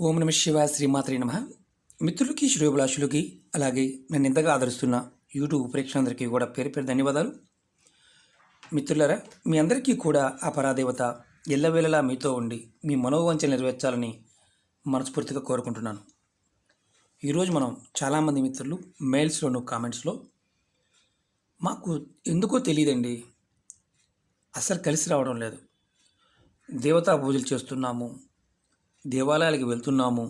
ఓం నమ శివాయ శ్రీమాత్రే నమ. మిత్రులకి శ్రేయోభిలాషులకి అలాగే నన్ను ఎంతగా ఆదరిస్తున్న యూట్యూబ్ ప్రేక్షకులందరికీ కూడా పేరు పేరు ధన్యవాదాలు. మిత్రులారా, మీ అందరికీ కూడా ఆ పరాదేవత ఎల్లవేళలా మీతో ఉండి మీ మనోవాంఛలు నెరవేర్చాలని మనస్ఫూర్తిగా కోరుకుంటున్నాను. ఈరోజు మనం చాలామంది మిత్రులు మెయిల్స్లోను కామెంట్స్లో మాకు ఎందుకో తెలియదండి, అసలు కలిసి రావడం లేదు, దేవతా పూజలు చేస్తున్నాము, దేవాలయాలకు వెళ్తున్నాము,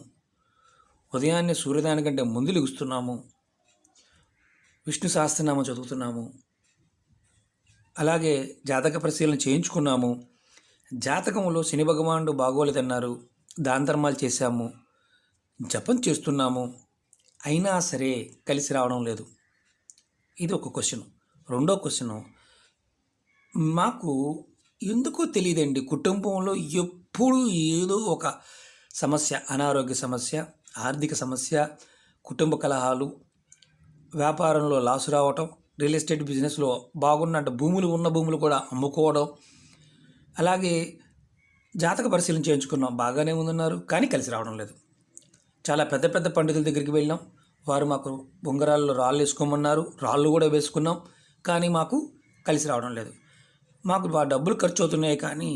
ఉదయాన్నే సూర్యోదయానికంటే ముందు లెగుస్తున్నాము, విష్ణు సహస్రనామం చదువుతున్నాము, అలాగే జాతక పరిశీలన చేయించుకున్నాము, జాతకంలో శని భగవానుడు బాగోలేదన్నారు, దాన ధర్మాలు చేశాము, జపం చేస్తున్నాము, అయినా సరే కలిసి రావడం లేదు. ఇది ఒక క్వశ్చన్. రెండో క్వశ్చను, మాకు ఎందుకో తెలియదండి, కుటుంబంలో ఎప్పుడు ఏదో ఒక సమస్య, అనారోగ్య సమస్య, ఆర్థిక సమస్య, కుటుంబ కలహాలు, వ్యాపారంలో లాసు రావటం, రియల్ ఎస్టేట్ బిజినెస్లో బాగున్నట్టు ఉన్న భూములు కూడా అమ్ముకోవడం, అలాగే జాతక పరిశీలన చేయించుకున్నాం, బాగానే ఉందన్నారు, కానీ కలిసి రావడం లేదు. చాలా పెద్ద పెద్ద పండితుల దగ్గరికి వెళ్ళాం, వారు మాకు ఉంగరాల్లో రాళ్ళు వేసుకోమన్నారు, రాళ్ళు కూడా వేసుకున్నాం, కానీ మాకు కలిసి రావడం లేదు. మాకు డబ్బులు ఖర్చు అవుతున్నాయి కానీ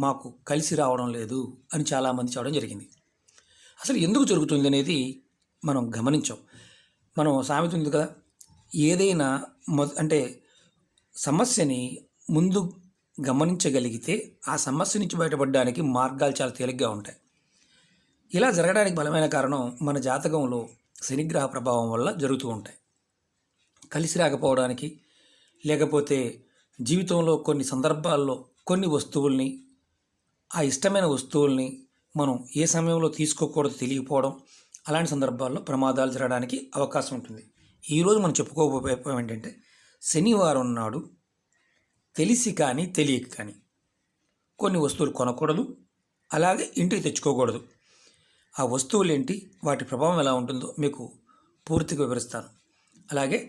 మాకు కలిసి రావడం లేదు అని చాలామంది చెప్పడం జరిగింది. అసలు ఎందుకు జరుగుతుంది అనేది మనం గమనించాం. మనం సామెత ఉంది కదా, ఏదైనా అంటే సమస్యని ముందు గమనించగలిగితే ఆ సమస్య నుంచి బయటపడడానికి మార్గాలు చాలా తేలిగ్గా ఉంటాయి. ఇలా జరగడానికి బలమైన కారణం మన జాతకంలో శనిగ్రహ ప్రభావం వల్ల జరుగుతూ ఉంటాయి. కలిసి రాకపోవడానికి, లేకపోతే జీవితంలో కొన్ని సందర్భాల్లో కొన్ని వస్తువుల్ని, ఆ ఇష్టమైన వస్తువుల్ని మనం ఏ సమయంలో తీసుకోకూడదు తెలియకపోవడం, అలాంటి సందర్భాల్లో ప్రమాదాలు జరగడానికి అవకాశం ఉంటుంది. ఈరోజు మనం చెప్పుకోబోయే ఏంటంటే, శనివారం నాడు తెలిసి కానీ తెలియక కానీ కొన్ని వస్తువులు కొనకూడదు, అలాగే ఇంటికి తెచ్చుకోకూడదు. ఆ వస్తువులు ఏంటి, వాటి ప్రభావం ఎలా ఉంటుందో మీకు పూర్తిగా వివరిస్తాను. అలాగే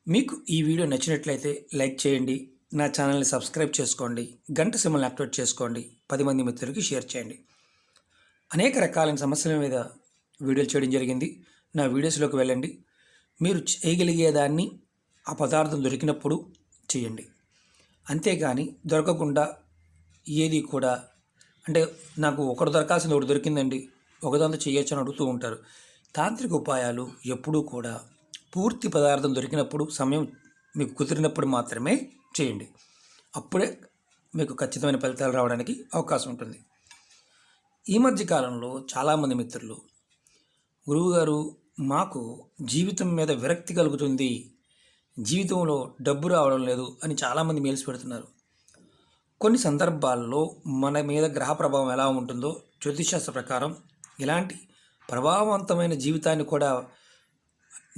మీకు ఈ వీడియో నచ్చినట్లయితే లైక్ చేయండి, నా ఛానల్ని సబ్స్క్రైబ్ చేసుకోండి, గంట సింబల్ని యాక్టివేట్ చేసుకోండి, 10 మంది మిత్రులకి షేర్ చేయండి. అనేక రకాలైన సమస్యల మీద వీడియోలు చేయడం జరిగింది. నా వీడియోస్లోకి వెళ్ళండి. మీరు చేయగలిగేదాన్ని ఆ పదార్థం దొరికినప్పుడు చేయండి. అంతేగాని దొరకకుండా ఏది కూడా, అంటే నాకు ఒకటి దొరకాల్సింది ఒకటి దొరికిందండి, ఒకదాంతో చేయొచ్చు అని అడుగుతూ ఉంటారు. తాంత్రిక ఉపాయాలు ఎప్పుడూ కూడా పూర్తి పదార్థం దొరికినప్పుడు, సమయం మీకు కుదిరినప్పుడు మాత్రమే చేయండి. అప్పుడే మీకు ఖచ్చితమైన ఫలితాలు రావడానికి అవకాశం ఉంటుంది. ఈ మధ్య కాలంలో చాలామంది మిత్రులు, గురువుగారు మాకు జీవితం మీద విరక్తి కలుగుతుంది, జీవితంలో డబ్బు రావడం లేదు అని చాలామంది మెయిల్స్ పెడుతున్నారు. కొన్ని సందర్భాల్లో మన మీద గ్రహ ప్రభావం ఎలా ఉంటుందో జ్యోతిషశాస్త్ర ప్రకారం ఇలాంటి ప్రభావవంతమైన జీవితాన్ని కూడా,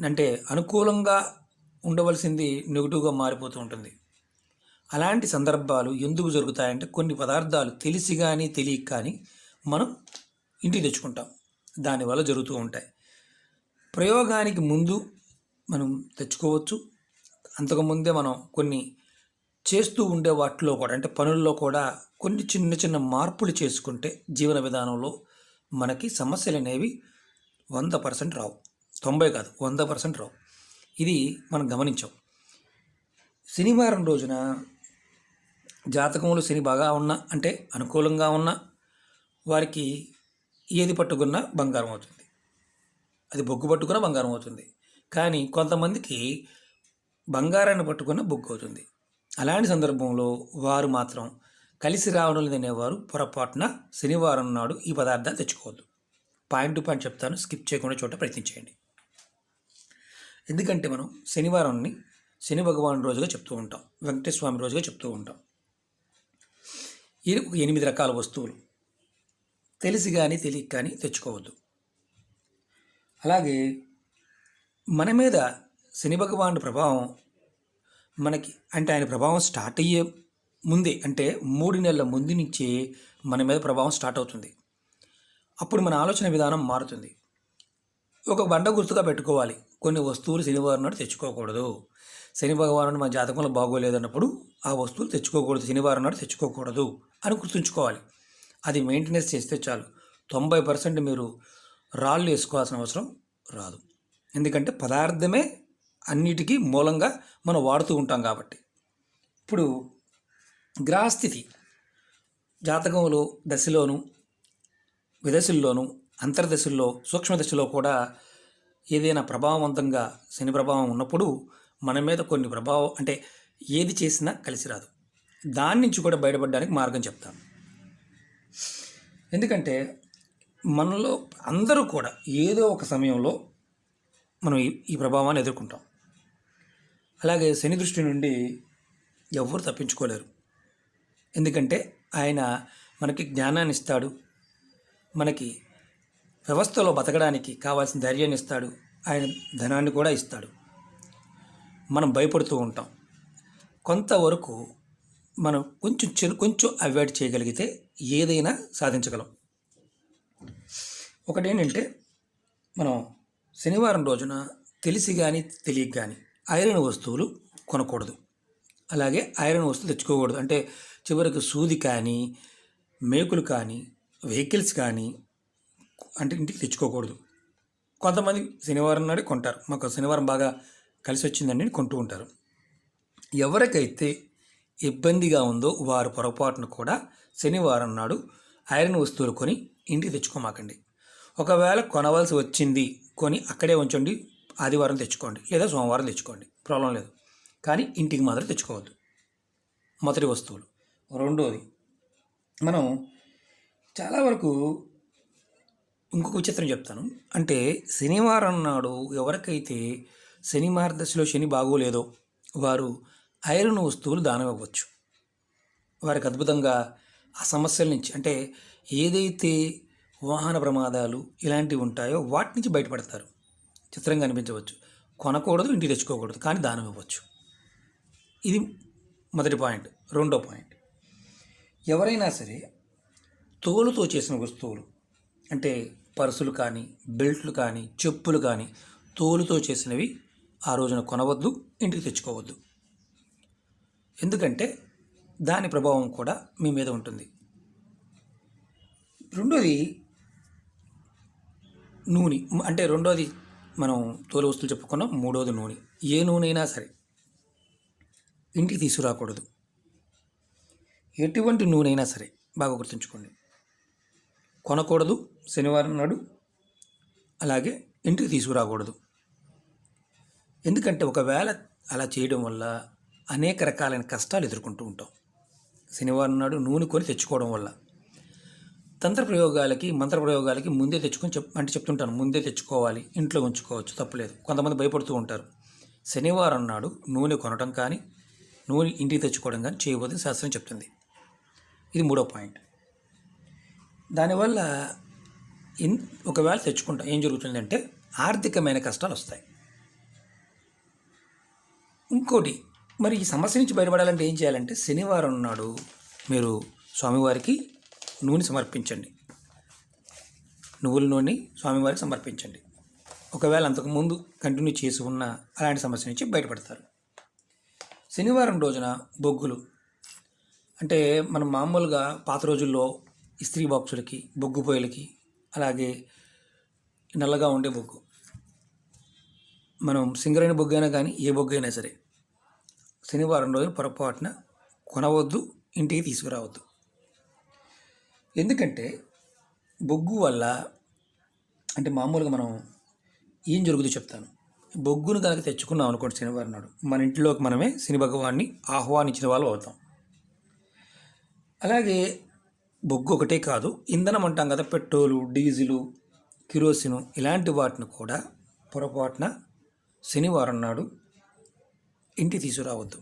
అంటే అనుకూలంగా ఉండవలసింది నెగిటివ్గా మారిపోతూ ఉంటుంది. అలాంటి సందర్భాలు ఎందుకు జరుగుతాయంటే, కొన్ని పదార్థాలు తెలిసి కానీ తెలియక కానీ మనం ఇంటికి తెచ్చుకుంటాం, దానివల్ల జరుగుతూ ఉంటాయి. ప్రయోగానికి ముందు మనం తెచ్చుకోవచ్చు, అంతకుముందే మనం కొన్ని చేస్తూ ఉండే వాటిలో కూడా, అంటే పనుల్లో కూడా కొన్ని చిన్న చిన్న మార్పులు చేసుకుంటే జీవన విధానంలో మనకి సమస్యలు అనేవి 100% రావు. 90 కాదు, 100% రావు. ఇది మనం గమనించాం. శనివారం రోజున జాతకంలో శని బాగా ఉన్నా, అంటే అనుకూలంగా ఉన్న వారికి ఏది పట్టుకున్నా బంగారం అవుతుంది, అది బొగ్గు పట్టుకున్నా బంగారం అవుతుంది. కానీ కొంతమందికి బంగారాన్ని పట్టుకున్న బొగ్గు అవుతుంది. అలాంటి సందర్భంలో వారు మాత్రం కలిసి రావడం లేదనేవారు పొరపాటున శనివారం నాడు ఈ పదార్థాలు తెచ్చుకోవద్దు. పాయింట్ టు పాయింట్ చెప్తాను, స్కిప్ చేయకుండా చోట ప్రయత్నించేయండి. ఎందుకంటే మనం శనివారాన్ని శని భగవాన్ రోజుగా చెప్తూ ఉంటాం, వెంకటేశ్వర స్వామి రోజుగా చెప్తూ ఉంటాం. ఇది 8 రకాల వస్తువులు తెలిసి కానీ తెలియక కానీ తెచ్చుకోవద్దు. అలాగే మన మీద శని భగవానుడి ప్రభావం మనకి, అంటే ఆయన ప్రభావం స్టార్ట్ అయ్యే ముందే, అంటే 3 నెలల ముందు నుంచే మన మీద ప్రభావం స్టార్ట్ అవుతుంది. అప్పుడు మన ఆలోచన విధానం మారుతుంది. ఒక బండ గుర్తుగా పెట్టుకోవాలి, కొన్ని వస్తువులు శనివారం నాడు తెచ్చుకోకూడదు. శని భగవానుడు మన జాతకంలో బాగోలేదు అన్నప్పుడు ఆ వస్తువులు తెచ్చుకోకూడదు, శనివారం నాడు తెచ్చుకోకూడదు అని గుర్తుంచుకోవాలి. అది మెయింటెనెన్స్ చేస్తే చాలు. 90% మీరు రాళ్ళు వేసుకోవాల్సిన అవసరం రాదు. ఎందుకంటే పదార్థమే అన్నిటికీ మూలంగా మనం వాడుతూ ఉంటాం కాబట్టి. ఇప్పుడు గ్రహస్థితి జాతకంలో దశలోను, విదశల్లోను, అంతర్దశల్లో, సూక్ష్మదశలో కూడా ఏదైనా ప్రభావవంతంగా శని ప్రభావం ఉన్నప్పుడు మన మీద కొన్ని ప్రభావం అంటే ఏది చేసినా కలిసి రాదు. దాని నుంచి కూడా బయటపడడానికి మార్గం చెప్తాను. ఎందుకంటే మనలో అందరూ కూడా ఏదో ఒక సమయంలో మనం ఈ ప్రభావాన్ని ఎదుర్కొంటాం. అలాగే శని దృష్టి నుండి ఎవరు తప్పించుకోలేరు. ఎందుకంటే ఆయన మనకి జ్ఞానాన్ని ఇస్తాడు, మనకి వ్యవస్థలో బతకడానికి కావాల్సిన ధైర్యాన్ని ఇస్తాడు, ఆయన ధనాన్ని కూడా ఇస్తాడు. మనం భయపడుతూ ఉంటాం. కొంతవరకు మనం కొంచెం అవాయిడ్ చేయగలిగితే ఏదైనా సాధించగలం. ఒకటేంటంటే మనం శనివారం రోజున తెలిసి కానీ తెలియక కానీ ఐరన్ వస్తువులు కొనకూడదు. అలాగే ఐరన్ వస్తువులు తెచ్చుకోకూడదు. అంటే చివరికి సూది కానీ, మేకులు కానీ, వెహికల్స్ కానీ అంటే ఇంటికి తెచ్చుకోకూడదు. కొంతమంది శనివారం నాడే కొంటారు. మాకు శనివారం బాగా కలిసి వచ్చిందండి కొంటూ ఉంటారు. ఎవరికైతే ఇబ్బందిగా ఉందో వారు పొరపాటును కూడా శనివారం నాడు ఐరన్ వస్తువులు కొని ఇంటికి తెచ్చుకోమాకండి. ఒకవేళ కొనవలసి వచ్చింది కొని అక్కడే ఉంచండి, ఆదివారం తెచ్చుకోండి లేదా సోమవారం తెచ్చుకోండి, ప్రాబ్లం లేదు. కానీ ఇంటికి మాత్రం తెచ్చుకోవద్దు. మొదటి వస్తువులు. రెండోది, మనం చాలా వరకు ఇంకొక విచిత్రం చెప్తాను. అంటే శనివారం నాడు ఎవరికైతే శని మార్గదశలో శని బాగోలేదో వారు ఐరన్ వస్తువులు దానం ఇవ్వచ్చు. వారికి అద్భుతంగా ఆ సమస్యల నుంచి అంటే ఏదైతే వాహన ప్రమాదాలు ఇలాంటివి ఉంటాయో వాటి నుంచి బయటపడతారు. చిత్రంగా అనిపించవచ్చు. కొనకూడదు, ఇంటికి తెచ్చుకోకూడదు, కానీ దానం ఇవ్వచ్చు. ఇది మొదటి పాయింట్. రెండో పాయింట్, ఎవరైనా సరే తోలుతో చేసిన వస్తువులు అంటే పర్సులు కానీ, బెల్ట్లు కానీ, చెప్పులు కానీ తోలుతో చేసినవి ఆ రోజున కొనవద్దు, ఇంటికి తెచ్చుకోవద్దు. ఎందుకంటే దాని ప్రభావం కూడా మీ మీద ఉంటుంది. రెండోది నూనె. అంటే రెండోది మనం తోలు వస్తువులు చెప్పుకున్నాం. మూడోది నూనె. ఏ నూనె అయినా సరే ఇంటికి తీసుకురాకూడదు. ఎటువంటి నూనె అయినా సరే బాగా గుర్తుంచుకోండి. కొనకూడదు శనివారం నాడు, అలాగే ఇంటికి తీసుకురాకూడదు. ఎందుకంటే ఒకవేళ అలా చేయడం వల్ల అనేక రకాలైన కష్టాలు ఎదుర్కొంటూ ఉంటాం. శనివారం నాడు నూనె కొని తెచ్చుకోవడం వల్ల తంత్ర ప్రయోగాలకి, మంత్ర ప్రయోగాలకి ముందే తెచ్చుకొని చెప్తుంటాను. ముందే తెచ్చుకోవాలి, ఇంట్లో ఉంచుకోవచ్చు, తప్పులేదు. కొంతమంది భయపడుతూ ఉంటారు. శనివారం నాడు నూనె కొనడం కానీ, నూనె ఇంటికి తెచ్చుకోవడం కానీ చేయబోదని శాస్త్రం చెప్తుంది. ఇది మూడో పాయింట్. దానివల్ల ఒకవేళ తెచ్చుకుంటాం ఏం జరుగుతుందంటే ఆర్థికమైన కష్టాలు వస్తాయి. ఇంకోటి, మరి ఈ సమస్య నుంచి బయటపడాలంటే ఏం చేయాలంటే శనివారం నాడు మీరు స్వామివారికి నూనె సమర్పించండి. నువ్వుల నూనె స్వామివారికి సమర్పించండి. ఒకవేళ అంతకుముందు కంటిన్యూ చేసి ఉన్న అలాంటి సమస్య నుంచి బయటపడతారు. శనివారం రోజున బొగ్గులు అంటే మనం మామూలుగా పాత రోజుల్లో ఇస్త్రీ బాక్సులకి, బొగ్గు పొయ్యిలకి, అలాగే నల్లగా ఉండే బొగ్గు, మనం సింగరైన బొగ్గు అయినా కానీ ఏ బొగ్గు అయినా సరే శనివారం రోజున పొరపాటున కొనవద్దు, ఇంటికి తీసుకురావద్దు. ఎందుకంటే బొగ్గు వల్ల అంటే మామూలుగా మనం ఏం జరుగుతుందో చెప్తాను. బొగ్గును కనుక తెచ్చుకున్నాం అనుకోండి శనివారం నాడు, మన ఇంట్లోకి మనమే శని భగవాన్ని ఆహ్వానించిన వాళ్ళు అవుతాం. అలాగే బొగ్గు ఒకటే కాదు, ఇంధనం అంటాం కదా, పెట్రోలు, డీజిలు, కిరోసిను ఇలాంటి వాటిని కూడా పొరపాటున శనివారం నాడు ఇంటికి తీసుకురావద్దు.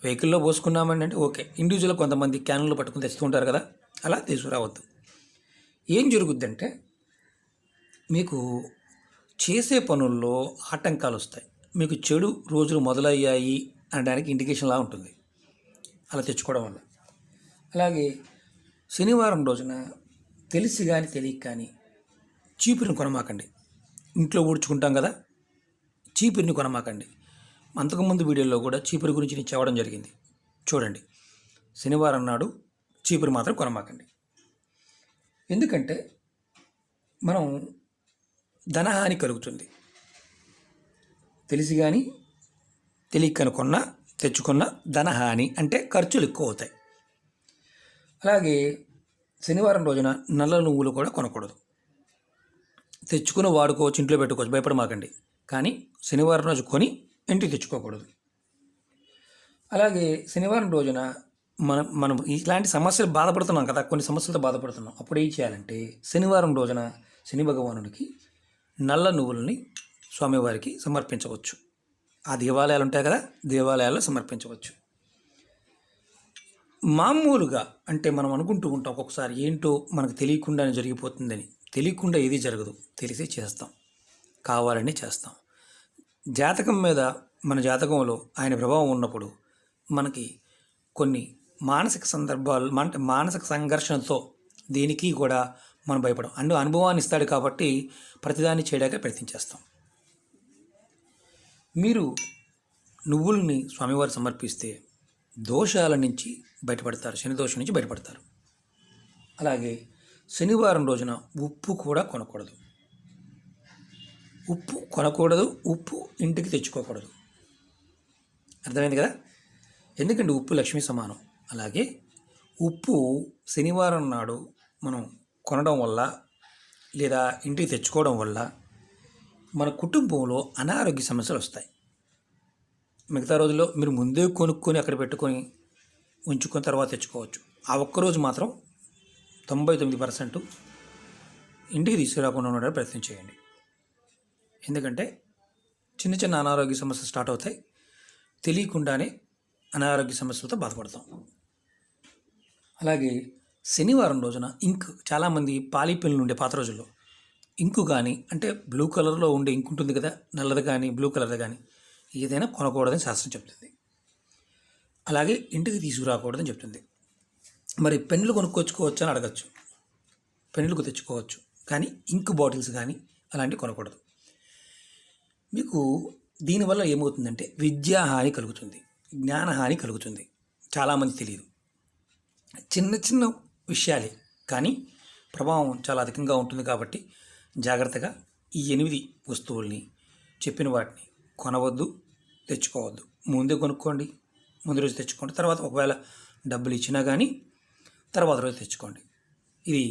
వెహికల్లో పోసుకున్నామండి అంటే ఓకే, ఇండివిజువల్ కొంతమంది క్యాన్లు పట్టుకుని తెస్తూ ఉంటారు కదా, అలా తీసుకురావద్దు. ఏం జరుగుద్దంటే మీకు చేసే పనుల్లో ఆటంకాలు వస్తాయి. మీకు చెడు రోజులు మొదలయ్యాయి అనడానికి ఇండికేషన్లా ఉంటుంది అలా తెచ్చుకోవడం వల్ల. అలాగే శనివారం రోజున తెలిసి కానీ తెలియక కానీ చీపురిని కొనమాకండి. ఇంట్లో ఊడ్చుకుంటాం కదా, చీపురిని కొనమాకండి. అంతకుముందు వీడియోలో కూడా చీపురు గురించి నేను చెప్పడం జరిగింది, చూడండి. శనివారం నాడు చీపురు మాత్రం కొనమాకండి. ఎందుకంటే మనం ధనహాని కలుగుతుంది. తెలిసి కానీ తెలియక కనుక్కున్నా తెచ్చుకున్న ధనహాని అంటే ఖర్చులు ఎక్కువ అవుతాయి. అలాగే శనివారం రోజున నల్ల నువ్వులు కూడా కొనకూడదు. తెచ్చుకుని వాడుకోవచ్చు, ఇంట్లో పెట్టుకోవచ్చు, భయపడమాకండి. కానీ శనివారం రోజు కొని ఇంటికి తెచ్చుకోకూడదు. అలాగే శనివారం రోజున మనం ఇలాంటి సమస్యలు బాధపడుతున్నాం కదా, కొన్ని సమస్యలతో బాధపడుతున్నాం. అప్పుడు ఏం చేయాలంటే శనివారం రోజున శని భగవానుడికి నల్ల నువ్వులని స్వామివారికి సమర్పించవచ్చు. ఆ దేవాలయాలు ఉంటాయి కదా, దేవాలయాల్లో సమర్పించవచ్చు. మామూలుగా అంటే మనం అనుకుంటూ ఉంటాం ఒక్కొక్కసారి ఏంటో మనకు తెలియకుండానే జరిగిపోతుందని. తెలియకుండా ఏది జరగదు, తెలిసి చేస్తాం, కావాలని చేస్తాం. జాతకం మీద మన జాతకంలో ఆయన ప్రభావం ఉన్నప్పుడు మనకి కొన్ని మానసిక సందర్భాలు అంటే మానసిక సంఘర్షణతో దేనికి కూడా మనం భయపడం. అనుభవాన్ని ఇస్తాడు కాబట్టి ప్రతిదాన్ని చేయడానికి ప్రయత్నించేస్తాం. మీరు నువ్వుల్ని స్వామివారు సమర్పిస్తే దోషాల నుంచి బయటపడతారు, శని దోషం నుంచి బయటపడతారు. అలాగే శనివారం రోజున ఉప్పు కూడా కొనకూడదు. ఉప్పు కొనకూడదు, ఉప్పు ఇంటికి తెచ్చుకోకూడదు. అర్థమైంది కదా? ఎందుకంటే ఉప్పు లక్ష్మీ సమానం. అలాగే ఉప్పు శనివారం నాడు మనం కొనడం వల్ల లేదా ఇంటికి తెచ్చుకోవడం వల్ల మన కుటుంబంలో అనారోగ్య సమస్యలు వస్తాయి. మిగతా రోజుల్లో మీరు ముందే కొనుక్కొని అక్కడ పెట్టుకొని ఉంచుకొని తర్వాత తెచ్చుకోవచ్చు. ఆ ఒక్కరోజు మాత్రం 99% ఇంటికి తీసుకురాకుండా ఉండడానికి ప్రయత్నం చేయండి. ఎందుకంటే చిన్న చిన్న అనారోగ్య సమస్యలు స్టార్ట్ అవుతాయి. తెలియకుండానే అనారోగ్య సమస్యలతో బాధపడతాం. అలాగే శనివారం రోజున ఇంక్, చాలామంది పాలీ పెన్నులు ఉండే పాత రోజుల్లో ఇంకు కానీ అంటే బ్లూ కలర్లో ఉండే ఇంకు ఉంటుంది కదా, నల్లది కానీ బ్లూ కలర్ది కానీ ఏదైనా కొనకూడదని శాస్త్రం చెప్తుంది. అలాగే ఇంటికి తీసుకురాకూడదని చెప్తుంది. మరి పెన్నులు కొనుక్కొచ్చుకోవచ్చు అని అడగచ్చు. పెన్నులకు తెచ్చుకోవచ్చు, కానీ ఇంక్ బాటిల్స్ కానీ అలాంటివి కొనకూడదు. మీకు దీనివల్ల ఏమవుతుందంటే విద్యాహాని కలుగుతుంది, జ్ఞానహాని కలుగుతుంది. చాలామంది తెలియదు. చిన్న చిన్న విషయాలే కానీ ప్రభావం చాలా అధికంగా ఉంటుంది. కాబట్టి జాగ్రత్తగా ఈ 8 వస్తువుల్ని చెప్పిన వాటిని కొనవద్దు, తెచ్చుకోవద్దు. ముందే కొనుక్కోండి, ముందు రోజు తెచ్చుకోండి. తర్వాత ఒకవేళ డబ్బులు ఇచ్చినా కానీ తర్వాత రోజు తెచ్చుకోండి. ఇది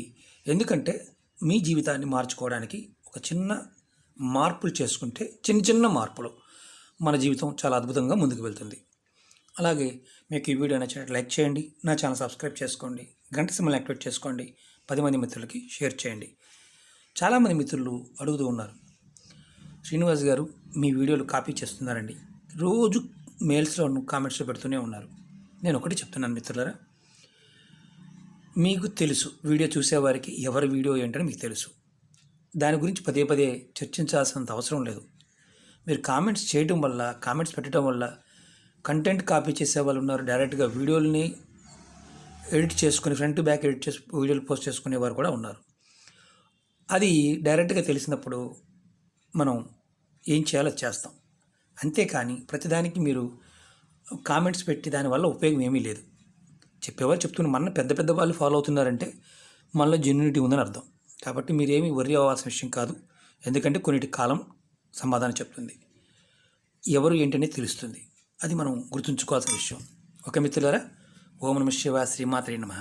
ఎందుకంటే మీ జీవితాన్ని మార్చుకోవడానికి ఒక చిన్న మార్పులు చేసుకుంటే, చిన్న చిన్న మార్పులు మన జీవితం చాలా అద్భుతంగా ముందుకు వెళ్తుంది. అలాగే మీకు ఈ వీడియో నచ్చినట్టు లైక్ చేయండి, నా ఛానల్ సబ్స్క్రైబ్ చేసుకోండి, గంట సింబల్ యాక్టివేట్ చేసుకోండి, 10 మంది మిత్రులకి షేర్ చేయండి. చాలామంది మిత్రులు అడుగుతూ ఉన్నారు, శ్రీనివాస్ గారు మీ వీడియోలు కాపీ చేస్తున్నారండి, రోజు మెయిల్స్లో కామెంట్స్లో పెడుతూనే ఉన్నారు. నేను ఒకటి చెప్తున్నాను మిత్రులారా, మీకు తెలుసు, వీడియో చూసేవారికి ఎవరి వీడియో ఏంటని మీకు తెలుసు. దాని గురించి పదే పదే చర్చించాల్సినంత అవసరం లేదు. మీరు కామెంట్స్ చేయడం వల్ల, కామెంట్స్ పెట్టడం వల్ల కంటెంట్ కాపీ చేసే వాళ్ళు ఉన్నారు. డైరెక్ట్గా వీడియోలని ఎడిట్ చేసుకుని ఫ్రంట్ బ్యాక్ ఎడిట్ చేసి వీడియోలు పోస్ట్ చేసుకునేవారు కూడా ఉన్నారు. అది డైరెక్ట్గా తెలిసినప్పుడు మనం ఏం చేయాలో చేస్తాం. అంతేకాని ప్రతిదానికి మీరు కామెంట్స్ పెట్టి దానివల్ల ఉపయోగం ఏమీ లేదు. చెప్పేవారు చెప్తున్న మన పెద్ద పెద్ద వాళ్ళు ఫాలో అవుతున్నారంటే మనలో జెన్యూనిటీ ఉందని అర్థం. కాబట్టి మీరేమీ వర్రీ అవ్వాల్సిన విషయం కాదు. ఎందుకంటే కొన్నిటి కాలం సమాధానం చెప్తుంది, ఎవరు ఏంటనే తెలుస్తుంది. అది మనం గుర్తుంచుకోవాల్సిన విషయం. ఓకే మిత్రులారా, ఓం నమః శివాయ, శ్రీమాత్రే నమః.